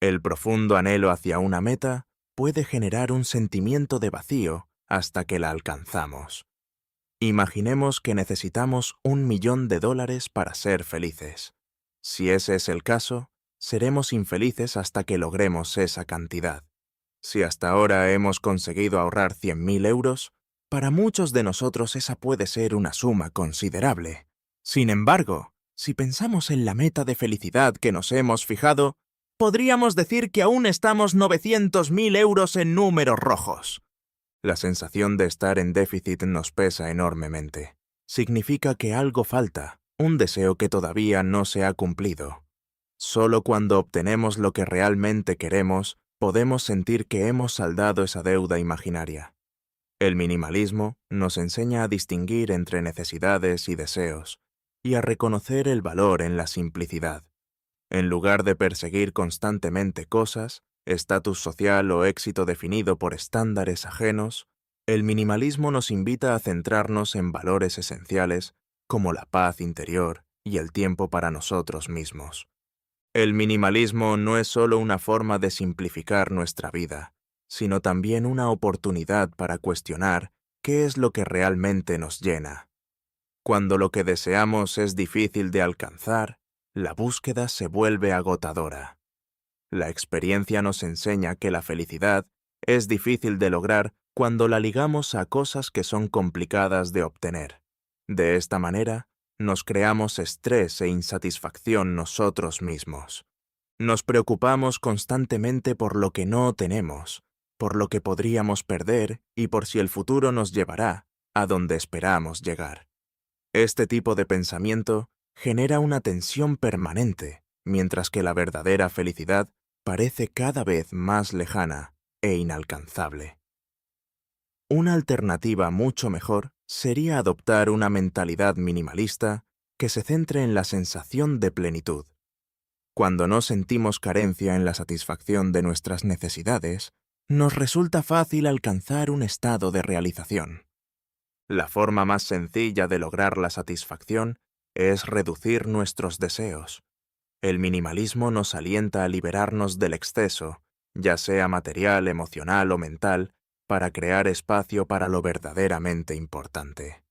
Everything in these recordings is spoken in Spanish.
El profundo anhelo hacia una meta puede generar un sentimiento de vacío hasta que la alcanzamos. Imaginemos que necesitamos $1.000.000 para ser felices. Si ese es el caso, seremos infelices hasta que logremos esa cantidad. Si hasta ahora hemos conseguido ahorrar 100.000 euros, para muchos de nosotros esa puede ser una suma considerable. Sin embargo, si pensamos en la meta de felicidad que nos hemos fijado, podríamos decir que aún estamos 900.000 euros en números rojos. La sensación de estar en déficit nos pesa enormemente. Significa que algo falta, un deseo que todavía no se ha cumplido. Solo cuando obtenemos lo que realmente queremos, podemos sentir que hemos saldado esa deuda imaginaria. El minimalismo nos enseña a distinguir entre necesidades y deseos, y a reconocer el valor en la simplicidad. En lugar de perseguir constantemente cosas, estatus social o éxito definido por estándares ajenos, el minimalismo nos invita a centrarnos en valores esenciales como la paz interior y el tiempo para nosotros mismos. El minimalismo no es solo una forma de simplificar nuestra vida, sino también una oportunidad para cuestionar qué es lo que realmente nos llena. Cuando lo que deseamos es difícil de alcanzar, la búsqueda se vuelve agotadora. La experiencia nos enseña que la felicidad es difícil de lograr cuando la ligamos a cosas que son complicadas de obtener. De esta manera, nos creamos estrés e insatisfacción nosotros mismos. Nos preocupamos constantemente por lo que no tenemos, por lo que podríamos perder y por si el futuro nos llevará a donde esperamos llegar. Este tipo de pensamiento genera una tensión permanente, mientras que la verdadera felicidad parece cada vez más lejana e inalcanzable. Una alternativa mucho mejor sería adoptar una mentalidad minimalista que se centre en la sensación de plenitud. Cuando no sentimos carencia en la satisfacción de nuestras necesidades, nos resulta fácil alcanzar un estado de realización. La forma más sencilla de lograr la satisfacción es reducir nuestros deseos. El minimalismo nos alienta a liberarnos del exceso, ya sea material, emocional o mental, para crear espacio para lo verdaderamente importante.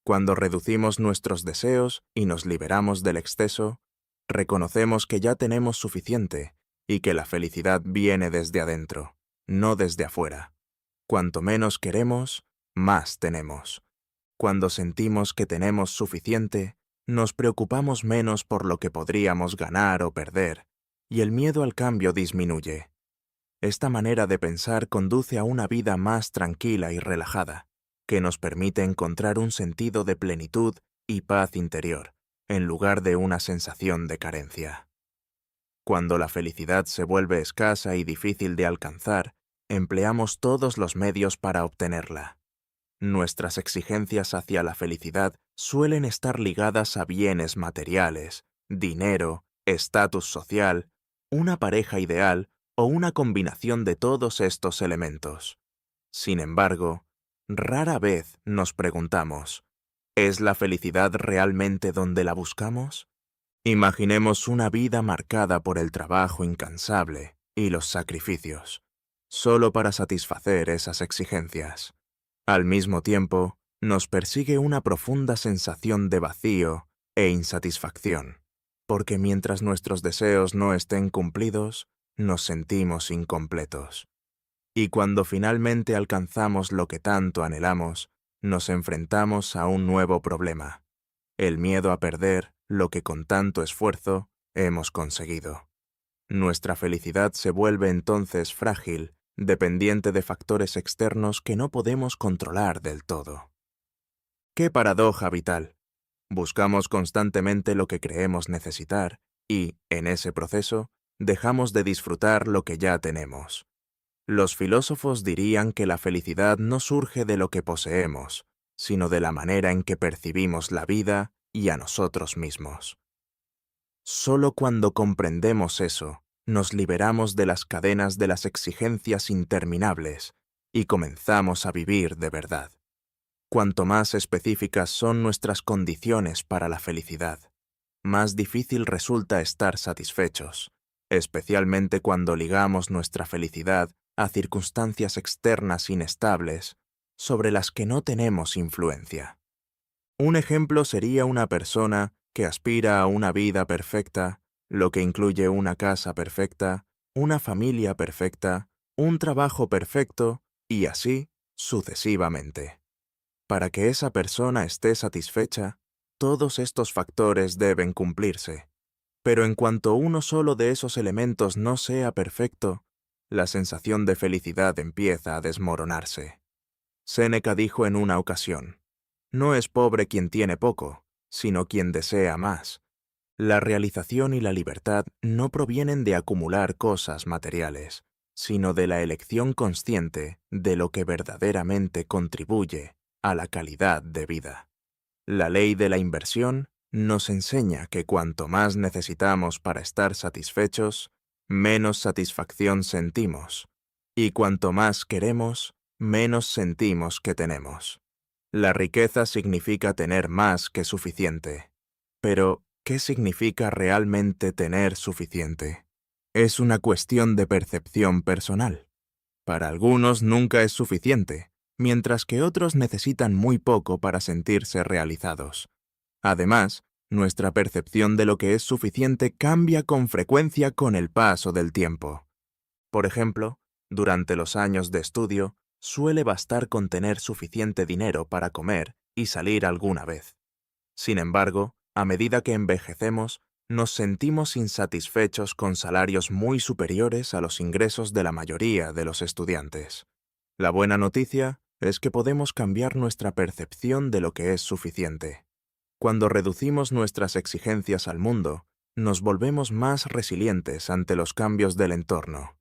Cuando reducimos nuestros deseos y nos liberamos del exceso, reconocemos que ya tenemos suficiente y que la felicidad viene desde adentro, no desde afuera. Cuanto menos queremos, más tenemos. Cuando sentimos que tenemos suficiente, nos preocupamos menos por lo que podríamos ganar o perder, y el miedo al cambio disminuye. Esta manera de pensar conduce a una vida más tranquila y relajada, que nos permite encontrar un sentido de plenitud y paz interior, en lugar de una sensación de carencia. Cuando la felicidad se vuelve escasa y difícil de alcanzar, empleamos todos los medios para obtenerla. Nuestras exigencias hacia la felicidad suelen estar ligadas a bienes materiales, dinero, estatus social, una pareja ideal o una combinación de todos estos elementos. Sin embargo, rara vez nos preguntamos, ¿es la felicidad realmente donde la buscamos? Imaginemos una vida marcada por el trabajo incansable y los sacrificios, solo para satisfacer esas exigencias. Al mismo tiempo, nos persigue una profunda sensación de vacío e insatisfacción, porque mientras nuestros deseos no estén cumplidos, nos sentimos incompletos. Y cuando finalmente alcanzamos lo que tanto anhelamos, nos enfrentamos a un nuevo problema: el miedo a perder lo que con tanto esfuerzo hemos conseguido. Nuestra felicidad se vuelve entonces frágil, dependiente de factores externos que no podemos controlar del todo. ¡Qué paradoja vital! Buscamos constantemente lo que creemos necesitar y, en ese proceso, dejamos de disfrutar lo que ya tenemos. Los filósofos dirían que la felicidad no surge de lo que poseemos, sino de la manera en que percibimos la vida y a nosotros mismos. Solo cuando comprendemos eso, nos liberamos de las cadenas de las exigencias interminables y comenzamos a vivir de verdad. Cuanto más específicas son nuestras condiciones para la felicidad, más difícil resulta estar satisfechos, especialmente cuando ligamos nuestra felicidad a circunstancias externas inestables sobre las que no tenemos influencia. Un ejemplo sería una persona que aspira a una vida perfecta, lo que incluye una casa perfecta, una familia perfecta, un trabajo perfecto y así sucesivamente. Para que esa persona esté satisfecha, todos estos factores deben cumplirse. Pero en cuanto uno solo de esos elementos no sea perfecto, la sensación de felicidad empieza a desmoronarse. Séneca dijo en una ocasión: no es pobre quien tiene poco, sino quien desea más. La realización y la libertad no provienen de acumular cosas materiales, sino de la elección consciente de lo que verdaderamente contribuye a la calidad de vida. La ley de la inversión nos enseña que cuanto más necesitamos para estar satisfechos, menos satisfacción sentimos, y cuanto más queremos, menos sentimos que tenemos. La riqueza significa tener más que suficiente. Pero, ¿qué significa realmente tener suficiente? Es una cuestión de percepción personal. Para algunos nunca es suficiente, mientras que otros necesitan muy poco para sentirse realizados. Además, nuestra percepción de lo que es suficiente cambia con frecuencia con el paso del tiempo. Por ejemplo, durante los años de estudio, suele bastar con tener suficiente dinero para comer y salir alguna vez. Sin embargo, a medida que envejecemos, nos sentimos insatisfechos con salarios muy superiores a los ingresos de la mayoría de los estudiantes. La buena noticia es que podemos cambiar nuestra percepción de lo que es suficiente. Cuando reducimos nuestras exigencias al mundo, nos volvemos más resilientes ante los cambios del entorno.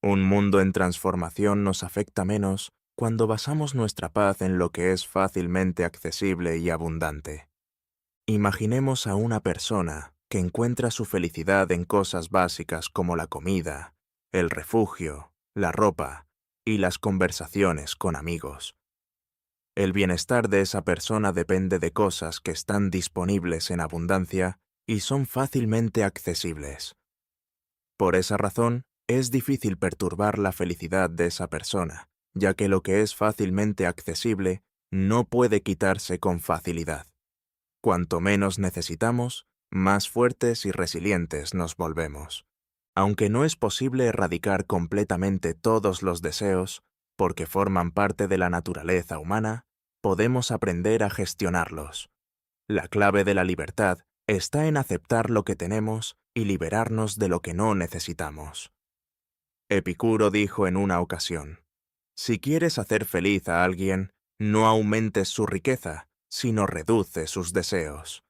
Un mundo en transformación nos afecta menos cuando basamos nuestra paz en lo que es fácilmente accesible y abundante. Imaginemos a una persona que encuentra su felicidad en cosas básicas como la comida, el refugio, la ropa y las conversaciones con amigos. El bienestar de esa persona depende de cosas que están disponibles en abundancia y son fácilmente accesibles. Por esa razón, es difícil perturbar la felicidad de esa persona, ya que lo que es fácilmente accesible no puede quitarse con facilidad. Cuanto menos necesitamos, más fuertes y resilientes nos volvemos. Aunque no es posible erradicar completamente todos los deseos, porque forman parte de la naturaleza humana, podemos aprender a gestionarlos. La clave de la libertad está en aceptar lo que tenemos y liberarnos de lo que no necesitamos. Epicuro dijo en una ocasión: si quieres hacer feliz a alguien, no aumentes su riqueza, sino reduce sus deseos.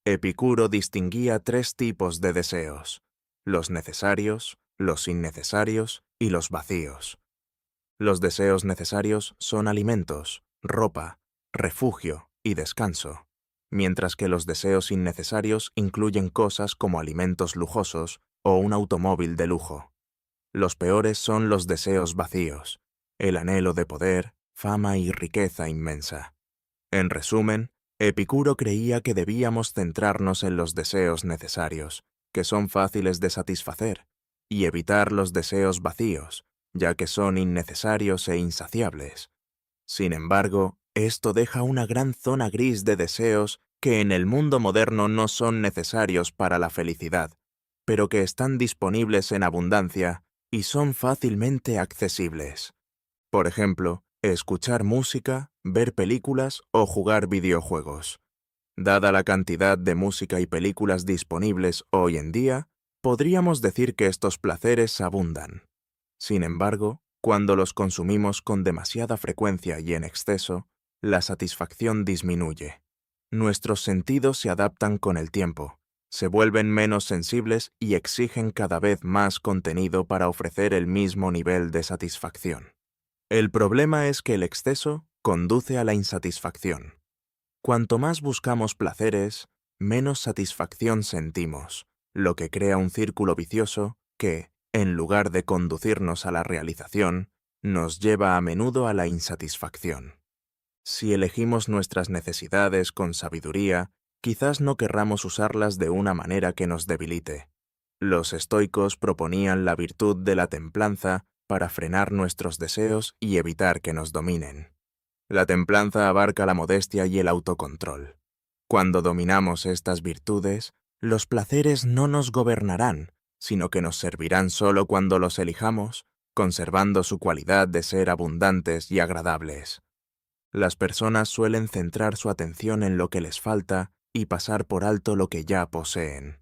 Epicuro distinguía 3 tipos de deseos: los necesarios, los innecesarios y los vacíos. Los deseos necesarios son alimentos, ropa, refugio y descanso, mientras que los deseos innecesarios incluyen cosas como alimentos lujosos o un automóvil de lujo. Los peores son los deseos vacíos, el anhelo de poder, fama y riqueza inmensa. En resumen, Epicuro creía que debíamos centrarnos en los deseos necesarios, que son fáciles de satisfacer, y evitar los deseos vacíos, ya que son innecesarios e insaciables. Sin embargo, esto deja una gran zona gris de deseos que en el mundo moderno no son necesarios para la felicidad, pero que están disponibles en abundancia y son fácilmente accesibles. Por ejemplo, escuchar música, ver películas o jugar videojuegos. Dada la cantidad de música y películas disponibles hoy en día, podríamos decir que estos placeres abundan. Sin embargo, cuando los consumimos con demasiada frecuencia y en exceso, la satisfacción disminuye. Nuestros sentidos se adaptan con el tiempo, se vuelven menos sensibles y exigen cada vez más contenido para ofrecer el mismo nivel de satisfacción. El problema es que el exceso conduce a la insatisfacción. Cuanto más buscamos placeres, menos satisfacción sentimos, lo que crea un círculo vicioso que, en lugar de conducirnos a la realización, nos lleva a menudo a la insatisfacción. Si elegimos nuestras necesidades con sabiduría, quizás no querramos usarlas de una manera que nos debilite. Los estoicos proponían la virtud de la templanza para frenar nuestros deseos y evitar que nos dominen. La templanza abarca la modestia y el autocontrol. Cuando dominamos estas virtudes, los placeres no nos gobernarán, sino que nos servirán solo cuando los elijamos, conservando su cualidad de ser abundantes y agradables. Las personas suelen centrar su atención en lo que les falta y pasar por alto lo que ya poseen.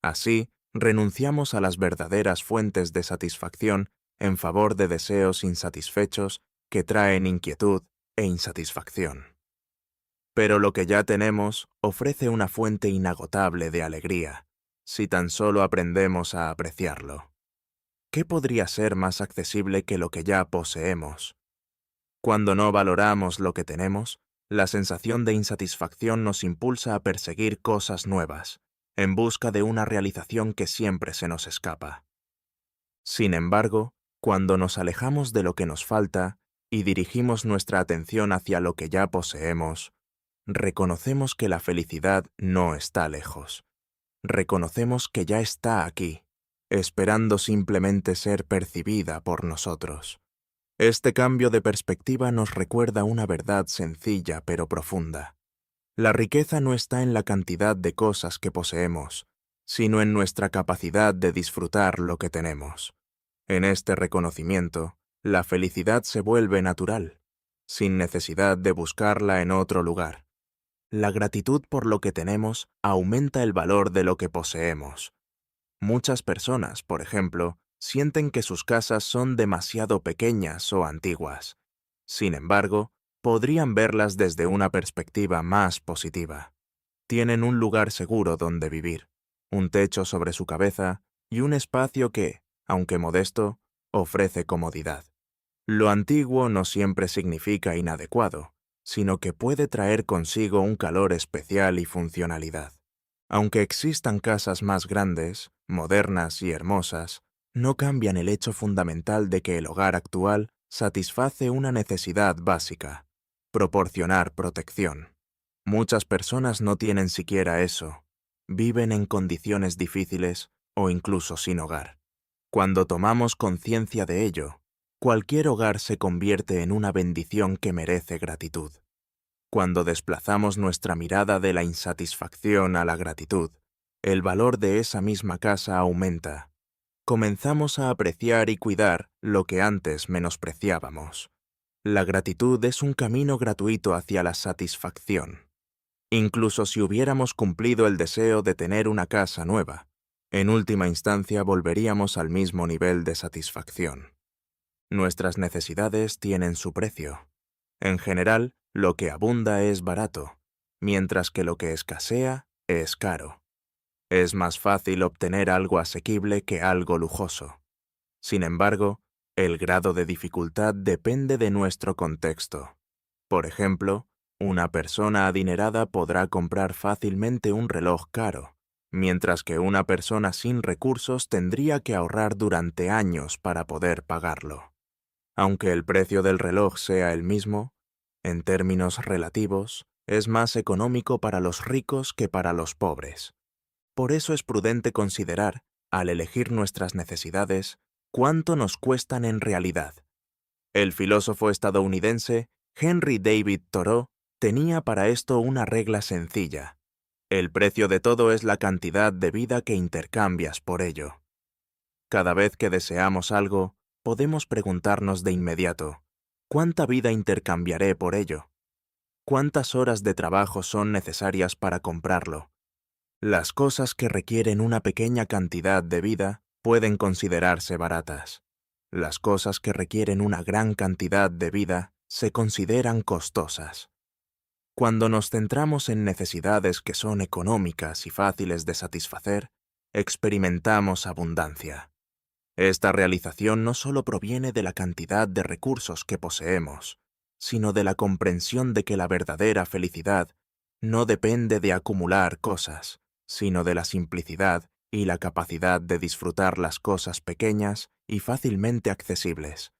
Así, renunciamos a las verdaderas fuentes de satisfacción en favor de deseos insatisfechos que traen inquietud e insatisfacción. Pero lo que ya tenemos ofrece una fuente inagotable de alegría, si tan solo aprendemos a apreciarlo. ¿Qué podría ser más accesible que lo que ya poseemos? Cuando no valoramos lo que tenemos, la sensación de insatisfacción nos impulsa a perseguir cosas nuevas, en busca de una realización que siempre se nos escapa. Sin embargo, cuando nos alejamos de lo que nos falta y dirigimos nuestra atención hacia lo que ya poseemos, reconocemos que la felicidad no está lejos. Reconocemos que ya está aquí, esperando simplemente ser percibida por nosotros. Este cambio de perspectiva nos recuerda una verdad sencilla pero profunda. La riqueza no está en la cantidad de cosas que poseemos, sino en nuestra capacidad de disfrutar lo que tenemos. En este reconocimiento, la felicidad se vuelve natural, sin necesidad de buscarla en otro lugar. La gratitud por lo que tenemos aumenta el valor de lo que poseemos. Muchas personas, por ejemplo, sienten que sus casas son demasiado pequeñas o antiguas. Sin embargo, podrían verlas desde una perspectiva más positiva. Tienen un lugar seguro donde vivir, un techo sobre su cabeza y un espacio que, aunque modesto, ofrece comodidad. Lo antiguo no siempre significa inadecuado, sino que puede traer consigo un calor especial y funcionalidad. Aunque existan casas más grandes, modernas y hermosas, no cambian el hecho fundamental de que el hogar actual satisface una necesidad básica: proporcionar protección. Muchas personas no tienen siquiera eso, viven en condiciones difíciles o incluso sin hogar. Cuando tomamos conciencia de ello, cualquier hogar se convierte en una bendición que merece gratitud. Cuando desplazamos nuestra mirada de la insatisfacción a la gratitud, el valor de esa misma casa aumenta. Comenzamos a apreciar y cuidar lo que antes menospreciábamos. La gratitud es un camino gratuito hacia la satisfacción. Incluso si hubiéramos cumplido el deseo de tener una casa nueva, en última instancia volveríamos al mismo nivel de satisfacción. Nuestras necesidades tienen su precio. En general, lo que abunda es barato, mientras que lo que escasea es caro. Es más fácil obtener algo asequible que algo lujoso. Sin embargo, el grado de dificultad depende de nuestro contexto. Por ejemplo, una persona adinerada podrá comprar fácilmente un reloj caro, mientras que una persona sin recursos tendría que ahorrar durante años para poder pagarlo. Aunque el precio del reloj sea el mismo, en términos relativos, es más económico para los ricos que para los pobres. Por eso es prudente considerar, al elegir nuestras necesidades, cuánto nos cuestan en realidad. El filósofo estadounidense Henry David Thoreau tenía para esto una regla sencilla: el precio de todo es la cantidad de vida que intercambias por ello. Cada vez que deseamos algo, podemos preguntarnos de inmediato: ¿cuánta vida intercambiaré por ello? ¿Cuántas horas de trabajo son necesarias para comprarlo? Las cosas que requieren una pequeña cantidad de vida pueden considerarse baratas. Las cosas que requieren una gran cantidad de vida se consideran costosas. Cuando nos centramos en necesidades que son económicas y fáciles de satisfacer, experimentamos abundancia. Esta realización no solo proviene de la cantidad de recursos que poseemos, sino de la comprensión de que la verdadera felicidad no depende de acumular cosas, sino de la simplicidad y la capacidad de disfrutar las cosas pequeñas y fácilmente accesibles.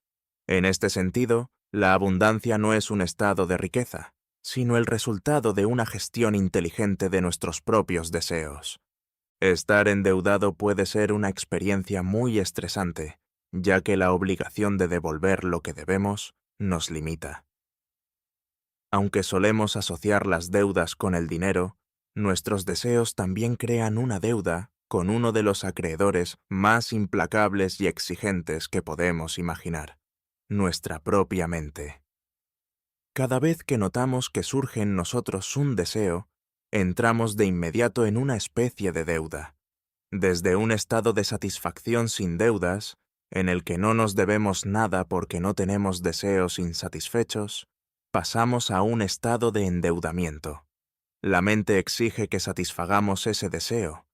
En este sentido, la abundancia no es un estado de riqueza, sino el resultado de una gestión inteligente de nuestros propios deseos. Estar endeudado puede ser una experiencia muy estresante, ya que la obligación de devolver lo que debemos nos limita. Aunque solemos asociar las deudas con el dinero, nuestros deseos también crean una deuda con uno de los acreedores más implacables y exigentes que podemos imaginar, nuestra propia mente. Cada vez que notamos que surge en nosotros un deseo, entramos de inmediato en una especie de deuda. Desde un estado de satisfacción sin deudas, en el que no nos debemos nada porque no tenemos deseos insatisfechos, pasamos a un estado de endeudamiento. La mente exige que satisfagamos ese deseo,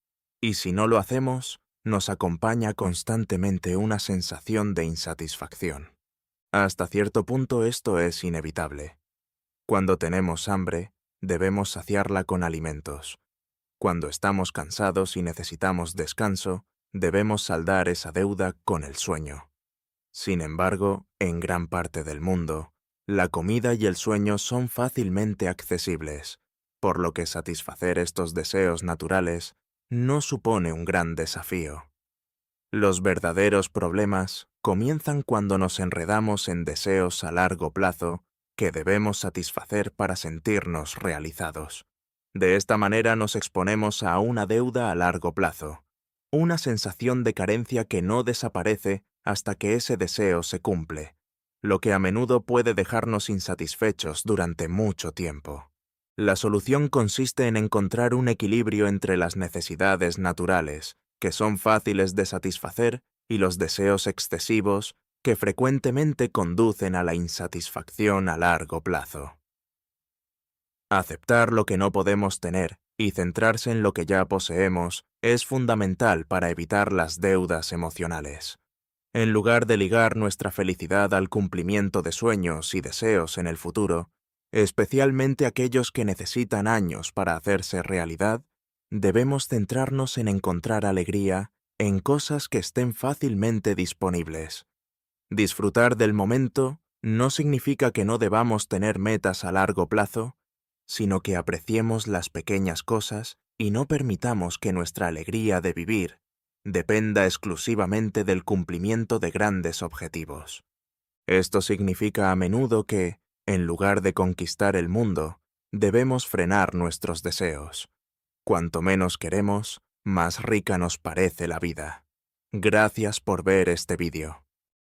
y si no lo hacemos, nos acompaña constantemente una sensación de insatisfacción. Hasta cierto punto esto es inevitable. Cuando tenemos hambre, debemos saciarla con alimentos. Cuando estamos cansados y necesitamos descanso, debemos saldar esa deuda con el sueño. Sin embargo, en gran parte del mundo, la comida y el sueño son fácilmente accesibles, por lo que satisfacer estos deseos naturales no supone un gran desafío. Los verdaderos problemas comienzan cuando nos enredamos en deseos a largo plazo que debemos satisfacer para sentirnos realizados. De esta manera nos exponemos a una deuda a largo plazo, una sensación de carencia que no desaparece hasta que ese deseo se cumple, lo que a menudo puede dejarnos insatisfechos durante mucho tiempo. La solución consiste en encontrar un equilibrio entre las necesidades naturales, que son fáciles de satisfacer, y los deseos excesivos, que frecuentemente conducen a la insatisfacción a largo plazo. Aceptar lo que no podemos tener y centrarse en lo que ya poseemos es fundamental para evitar las deudas emocionales. En lugar de ligar nuestra felicidad al cumplimiento de sueños y deseos en el futuro, especialmente aquellos que necesitan años para hacerse realidad, debemos centrarnos en encontrar alegría en cosas que estén fácilmente disponibles. Disfrutar del momento no significa que no debamos tener metas a largo plazo, sino que apreciemos las pequeñas cosas y no permitamos que nuestra alegría de vivir dependa exclusivamente del cumplimiento de grandes objetivos. Esto significa a menudo que, en lugar de conquistar el mundo, debemos frenar nuestros deseos. Cuanto menos queremos, más rica nos parece la vida. Gracias por ver este vídeo.